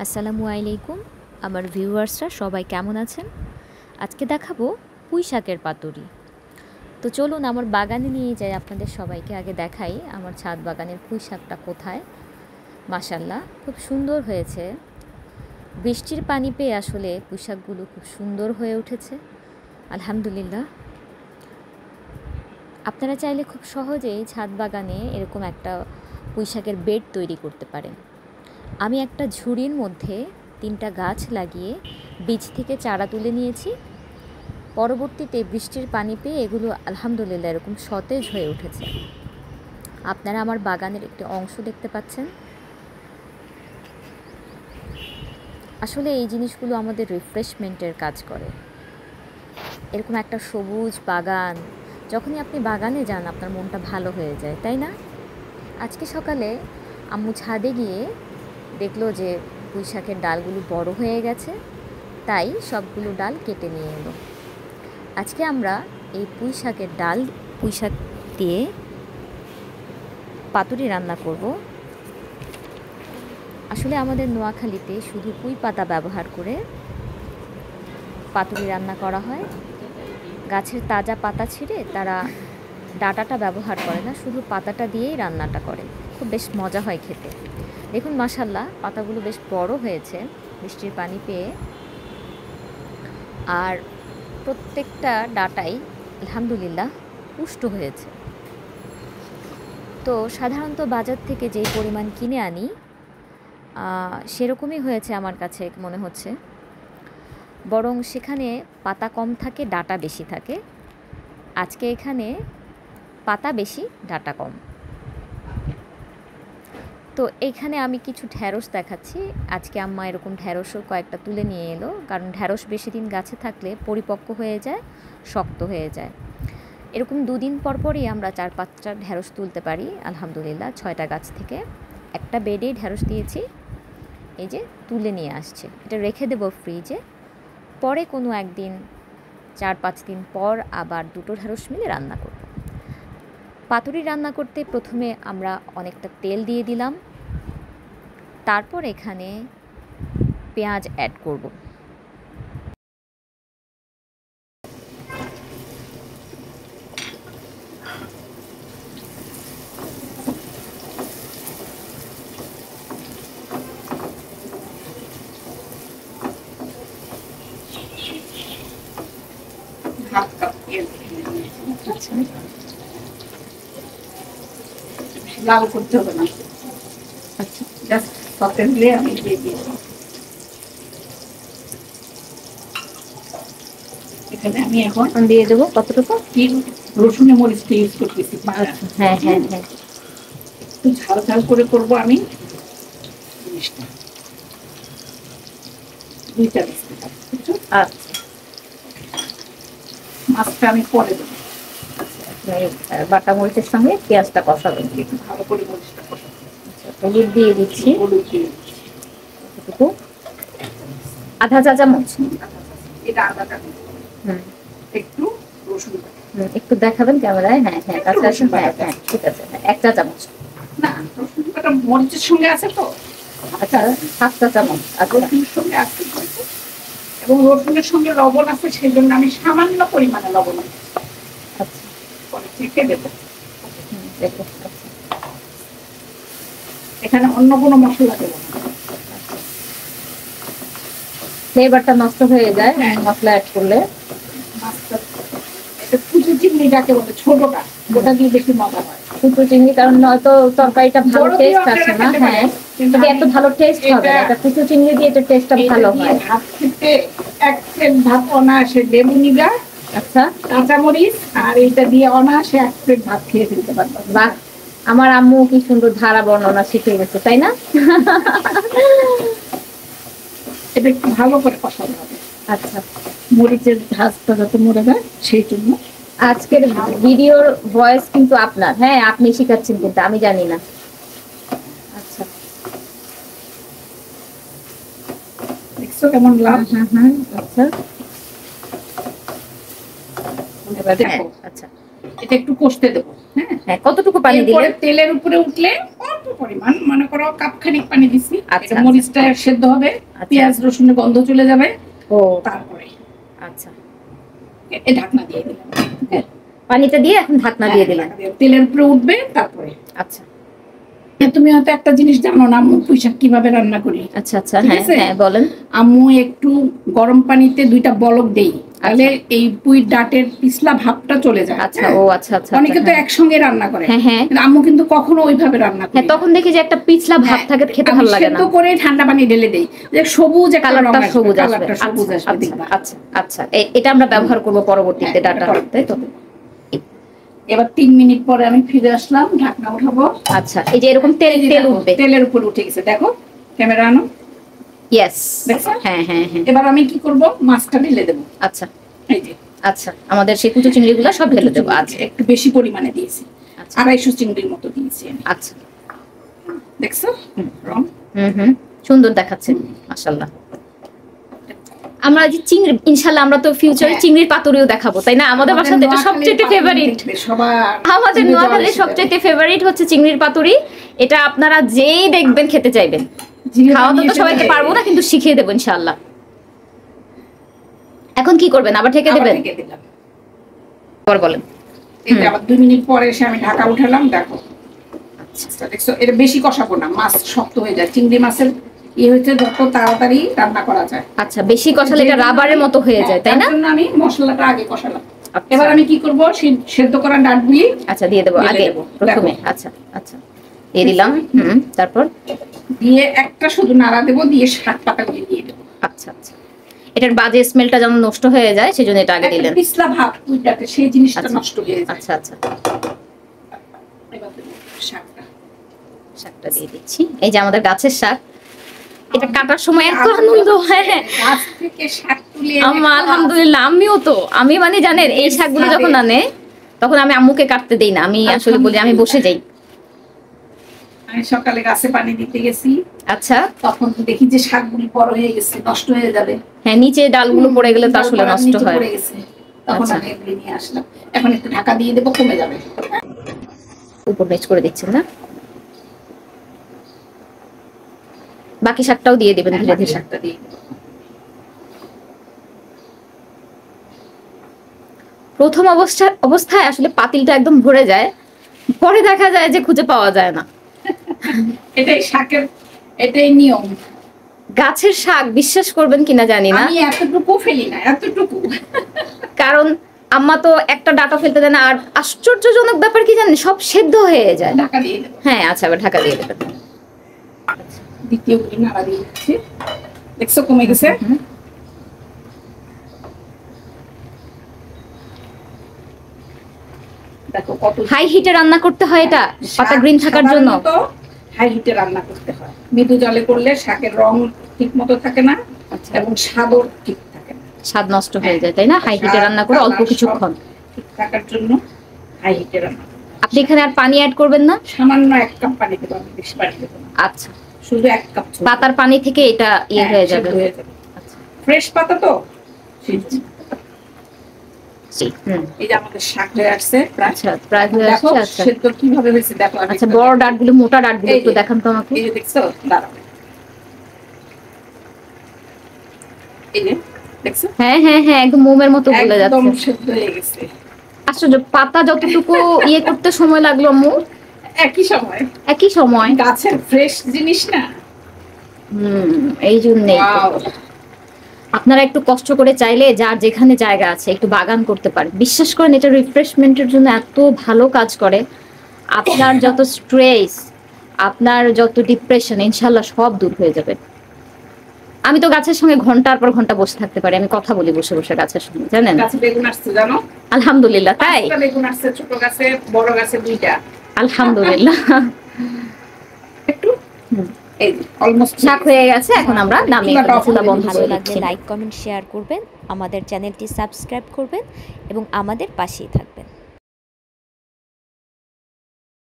আসসালামু আলাইকুম আমার ভিউয়ার্সরা সবাই কেমন আছেন। আজকে দেখাবো পুঁই শাকের পাতুরি। তো চলুন আমার বাগানে নিয়ে যাই, আপনাদের সবাইকে আগে দেখাই আমার ছাদ বাগানের পুঁই শাকটা কোথায়। মাশাল্লাহ খুব সুন্দর হয়েছে, বৃষ্টির পানি পেয়ে আসলে পুঁই শাকগুলো খুব সুন্দর হয়ে উঠেছে আলহামদুলিল্লাহ। আপনারা চাইলে খুব সহজেই ছাদ বাগানে এরকম একটা পুঁই শাকের বেড তৈরি করতে পারেন। আমি একটা ঝুড়ির মধ্যে 3টা গাছ লাগিয়ে বীজ থেকে চারা তুলে নিয়েছি। পরবর্তীতে বৃষ্টির পানি পেয়ে এগুলো আলহামদুলিল্লাহ এরকম সতেজ হয়ে উঠেছে। আপনারা আমার বাগানের একটি অংশ দেখতে পাচ্ছেন। আসলে এই জিনিসগুলো আমাদের রিফ্রেশমেন্টের কাজ করে। এরকম একটা সবুজ বাগান, যখনই আপনি বাগানে যান আপনার মনটা ভালো হয়ে যায়, তাই না? আজকে সকালে আম্মু ছাদে গিয়ে দেখলো যে পুঁই শাকের ডালগুলো বড় হয়ে গেছে, তাই সবগুলো ডাল কেটে নিয়ে এলো। আজকে আমরা এই পুঁই শাক দিয়ে পাতুরি রান্না করব। আসলে আমাদের নোয়াখালীতে শুধু পুঁই পাতা ব্যবহার করে পাতুরি রান্না করা হয়। গাছের তাজা পাতা ছিঁড়ে তারা ডাঁটাটা ব্যবহার করে না, শুধু পাতাটা দিয়েই রান্নাটা করে। খুব বেশ মজা হয় খেতে। দেখুন মাশাল্লাহ পাতাগুলো বেশ বড় হয়েছে বৃষ্টির পানি পেয়ে, আর প্রত্যেকটা ডাঁটাই আলহামদুলিল্লাহ পুষ্ট হয়েছে। তো সাধারণত বাজার থেকে যেই পরিমাণ কিনে আনি সেরকমই হয়েছে আমার কাছে মনে হচ্ছে, বরং সেখানে পাতা কম থাকে ডাঁটা বেশি থাকে। আজকে এখানে পাতা বেশি ডাঁটা কম। তো এইখানে আমি কিছু ঢ্যাঁড়স দেখাচ্ছি। আজকে আম্মা এরকম ঢ্যাঁড়সও কয়েকটা তুলে নিয়ে এলো, কারণ ঢ্যাঁড়স বেশি দিন গাছে থাকলে পরিপক্ক হয়ে যায়, শক্ত হয়ে যায়। এরকম 2 দিন পর পরই আমরা 4-5টা ঢ্যাঁড়স তুলতে পারি আলহামদুলিল্লাহ 6টা গাছ থেকে। একটা বেডেই ঢ্যাঁড়স দিয়েছি, এই যে তুলে নিয়ে আসছে। এটা রেখে দেবো ফ্রিজে, পরে কোনো একদিন 4-5 দিন পর আবার 2টো ঢ্যাঁড়স মিলে রান্না করব। পাতুরি রান্না করতে প্রথমে আমরা অনেকটা তেল দিয়ে দিলাম, তারপর এখানে পেঁয়াজ অ্যাড করব। লাল করতে হবে না, আচ্ছা জাস্ট সতেজ দিয়ে আমি দিয়ে দিয়েছি। এখানে আমি এখন দিয়ে দেবো কতটুকু রসুনের মরিচটা ইউজ করতেছি। হ্যাঁ হ্যাঁ হ্যাঁ, একটু ঝাল ঝাল করে করবো আমি জিনিসটা। 2টা দিচ্ছি। আচ্ছা মাছটা আমি পরে দেবো। বাটা মরিচের সঙ্গে পেঁয়াজটা কষাবেন, একটু ভালো করে মরিচটা কষাবো। হলুদ দিয়ে দিচ্ছি হলুদ দিয়ে কতটুকু, আধা চা চামচ। এটা আদা কাটি, একটু রসুন একটু দেখাবেন ক্যামেরায়। হ্যাঁ হ্যাঁ কাছে আসুন। হ্যাঁ হ্যাঁ ঠিক আছে, 1 চা চামচ। না, রসুন বাটা মরিচের সঙ্গে আছে তো, আচ্ছা 7 চা চামচ। আচ্ছা রসুনের সঙ্গে আছে এবং রসুনের সঙ্গে লবণ আছে, সেই জন্য আমি সামান্য পরিমাণে লবণ আচ্ছা পরে চেখে দেবো। দেখো আচ্ছা, এখানে অন্য কোনো মশলা দেবো না, ফ্লেভারটা নষ্ট হয়ে যায় মশলা অ্যাড করলে। মাছটা এটা কুচু চিংড়ি যাকে বলে, ছোটটা, ওটা দিয়ে বেশি মজা হয়। কুচু চিংড়ি, কারণ নয়তো তরকারিটা ভালো টেস্ট আসে না। হ্যাঁ কিন্তু এত ভালো টেস্ট হবে না, এটা কুচু চিংড়ি দিয়ে এটা টেস্টটা ভালো হয়। ভাত খেতে 1 প্লেট ভাত অনায়াসে, লেবু নিগা, আচ্ছা কাঁচামরিচ আর এইটা দিয়ে অনায়াসে 1 প্লেট ভাত খেয়ে ফেলতে পারবো। বাহ, আমার আম্মু কি সুন্দর ধারা বর্ণনা শিখে গেছে, তাই না? এটা একটু ভালো করে কষাতে হবে। আচ্ছা মরিচের ঝাঁজটা যাতে মরে যায় সেই জন্য। আজকের ভিডিওর ভয়েস কিন্তু আপনার, হ্যাঁ আপনি শিখাচ্ছেন কিন্তু আমি জানি না। আচ্ছা দেখছো কেমন লাল? আচ্ছা এবার দেখো, আচ্ছা এটা একটু কষতে দেবো। হ্যাঁ হ্যাঁ, কতটুকু পানি দিলে? তেলের উপরে উঠলে অল্প পরিমাণ, মনে করো কাপ খানিক পানি দিছি। আচ্ছা, এটা মরিচটা সেদ্ধ হবে, আচ্ছা। পেঁয়াজ রসুনের গন্ধ চলে যাবে। ও তারপরে আচ্ছা, এই ঢাকনা দিয়ে দিলাম। পানিটা দিয়ে এখন ঢাকনা দিয়ে দিলেন। তেলের উপরে উঠবে। তারপরে আচ্ছা তুমি হয়তো একটা জিনিস জানো না, আম্মু পুঁই শাক কিভাবে রান্না করি। আচ্ছা আচ্ছা, হ্যাঁ হ্যাঁ বলেন। আম্মু একটু গরম পানিতে 2টা বলক দেই, তাহলে এই পুঁই ডাটের পিছলা ভাবটা চলে যায়। আচ্ছা, ও আচ্ছা আচ্ছা। অনেকে তো একসঙ্গে রান্না করে, হ্যাঁ হ্যাঁ, আম্মু কিন্তু কখনো ওইভাবে রান্না করে। হ্যাঁ, তখন দেখি যে একটা পিছলা ভাব থাকে, খেতে ভালো লাগে না। সেদ্ধ করে ঠান্ডা পানি ঢেলে দেই, যে সবুজ একটা রং কালারটা আসবে, সবুজ আসবে। কালারটা সবুজ আসবে দেখবা। আচ্ছা আচ্ছা, এটা আমরা ব্যবহার করব পরবর্তীতে ডাটা, তাই তো? এবার 3 মিনিট পরে আমি ফিরে আসলাম, ঢাকনা উঠাবো। আচ্ছা, এই যে এরকম তেল তেল উঠবে, তেলের উপর উঠে গেছে, দেখো ক্যামেরা আনো। ইয়েস, দেখছো? হ্যাঁ হ্যাঁ হ্যাঁ। এবার আমি কি করব, মাছটা ঢেলে দেব। আচ্ছা এই যে আচ্ছা, আমাদের সেই কুচো চিংড়িগুলো সব ঢেলে দেবো। আচ্ছা, একটু বেশি পরিমাণে দিয়েছি, 250 চিংড়ির মতো দিয়েছি আমি। আচ্ছা, দেখছো রং? সুন্দর দেখাচ্ছে মাশাআল্লাহ। আমরা যে চিংড়ি, ইনশাআল্লাহ আমরা তো ফিউচারে চিংড়ির পাতুরিও দেখাবো, তাই না? আমাদের বাসাতে এটা সবচেয়ে ফেভারিট, আমাদের নোয়াখালীর সবচেয়ে ফেভারিট হচ্ছে চিংড়ির পাতুরি। এটা আপনারা যেই দেখবেন খেতে চাইবেন। খাওয়াতে তো সবাইকে পারবো না, কিন্তু শিখিয়ে দেবো ইনশাআল্লাহ। এখন কি করবেন, আবার ঢেকে দেবেন? আবার বলেন। এটা আবার 2 মিনিট পরে এসে আমি ঢাকা উঠালাম, দেখো। আচ্ছা দেখছো, এটা বেশি কষাবো না, মাছ শক্ত হয়ে যায়। চিংড়ি মাছের হচ্ছে যত তাড়াতাড়ি রান্না করা যায়। আচ্ছা, বেশি কষালে এটা রাবারের মতো হয়ে যায়, তাই না? তার জন্য আমি মশলাটা আগে কষালাম। এবার আমি কি করব, সেদ্ধ করা ডাঁটগুলি আচ্ছা দিয়ে দেবো আগে প্রথমে। আচ্ছা আচ্ছা, দিয়ে দিলাম। তারপর দিয়ে একটা শুধু নাড়া দেব, দিয়ে শাক পাতাগুলি দিয়ে দেব। আচ্ছা আচ্ছা, এটার বাজে স্মেলটা যেন নষ্ট হয়ে যায়, সেজন্য এটা আগে দিলেন। পিছলা ভাব ওইটাতে, সেই জিনিসটা নষ্ট হয়ে যায়। আচ্ছা আচ্ছা, এবার শাকটা দিয়ে দিচ্ছি। এই যে আমাদের গাছের শাক, এটা কাটার সময় এত আনন্দ হয়, গাছ থেকে শাক তুলে আলহামদুলিল্লাহ। আমিও তো, আমি মানে জানেন এই শাকগুলো যখন আনে তখন আমি আম্মুকে কাটতে দেই না, আমি আসলে বলি আমি বসে যাই। আমি সকালে গাছে পানি দিতে গেছি, আচ্ছা, তখন দেখি যে শাকগুলি বড় হয়ে গেছে, নষ্ট হয়ে যাবে। হ্যাঁ, নিচে ডালগুলো পড়ে গেলে তো আসলে নষ্ট হয়। তখন আমি এগুলি নিয়ে আসলাম। এখন একটু ঢাকা দিয়ে দেবো, কমে যাবে। উপর নিচ করে দিচ্ছেন না? বাকি শাকটাও দিয়ে দিবেন ধীরে ধীরে। শাকটা দিয়ে প্রথম অবস্থায় আসলে পাতিলটা একদম ভরে যায়, পরে দেখা যায় যে খুঁজে পাওয়া যায় না। এটাই শাকের, এটাই নিয়ম। গাছের শাক বিশ্বাস করবেন কিনা জানি না, আমি এতটুকু ফেলি না, এতটুকু। কারণ আম্মা তো একটা ডাটা ফেলতে দেয় না। আর আশ্চর্যজনক ব্যাপার কি জানেন, সব সেদ্ধ হয়ে যায়। ঢাকা দিয়ে দেবো। হ্যাঁ আচ্ছা, আবার ঢাকা দিয়ে দেবেন। দ্বিতীয় নাড়া দিয়ে দিচ্ছি, দেখছো কমে গেছে। দেখো কত হাই হিটে রান্না করতে হয় এটা, পাতা গ্রিন থাকার জন্য। হাই হিটে রান্না করতে হয়, মৃদু জালে করলে শাকের রং ঠিক মতো থাকে না, এবং স্বাদও ঠিক থাকে না, স্বাদ নষ্ট হয়ে যায়, তাই না? হাই হিটে রান্না করে অল্প কিছুক্ষণ ঠিক থাকার জন্য হাই হিটে রান্না। আপনি এখানে আর পানি অ্যাড করবেন না? সামান্য 1 কাপ পানি দেবো, আমি বেশি পানি দেবো না। আচ্ছা, শুধু 1 কাপ। পাতার পানি থেকে এটা হয়ে যাবে। আচ্ছা, ফ্রেশ পাতা তো। এই যে আমাদের শাক হয়ে আসছে, আচ্ছা প্রায় হয়ে আসছে। আচ্ছা, সেদ্ধ কিভাবে হয়েছে দেখো। আচ্ছা, বড় ডাঁটগুলো, মোটা ডাঁটগুলো একটু দেখান তো আমাকে। এই যে দেখছো, দাঁড়াও, এই যে দেখছো। হ্যাঁ হ্যাঁ হ্যাঁ, একদম মোমের মতো গলে যাচ্ছে, একদম সেদ্ধ হয়ে গেছে। আশ্চর্য, পাতা যতটুকু করতে সময় লাগলো আম্মু, একই সময় গাছের ফ্রেশ জিনিস না। এই জন্যই আপনারা একটু কষ্ট করে চাইলে যার যেখানে জায়গা আছে একটু বাগান করতে পারেন। বিশ্বাস করেন, এটা রিফ্রেশমেন্টের জন্য এত ভালো কাজ করে। আপনার যত স্ট্রেস, আপনার যত ডিপ্রেশন, ইনশাল্লাহ সব দূর হয়ে যাবে। আমি তো গাছের সঙ্গে ঘন্টার পর ঘন্টা বসে থাকতে পারি, আমি কথা বলি বসে বসে গাছের সঙ্গে, জানেন? গাছে বেগুন আসছে জানো? আলহামদুলিল্লাহ। তাই? বেগুন আসছে, ছোট গাছে বড় গাছে 2টা। আলহামদুলিল্লাহ। একটু এই অলমোস্ট শাক হয়ে গেছে, এখন আমরা নামিয়ে চুলা বন্ধ করে দিচ্ছি। লাইক কমেন্ট শেয়ার করবেন, আমাদের চ্যানেলটি সাবস্ক্রাইব করবেন এবং আমাদের পাশেই থাকবেন।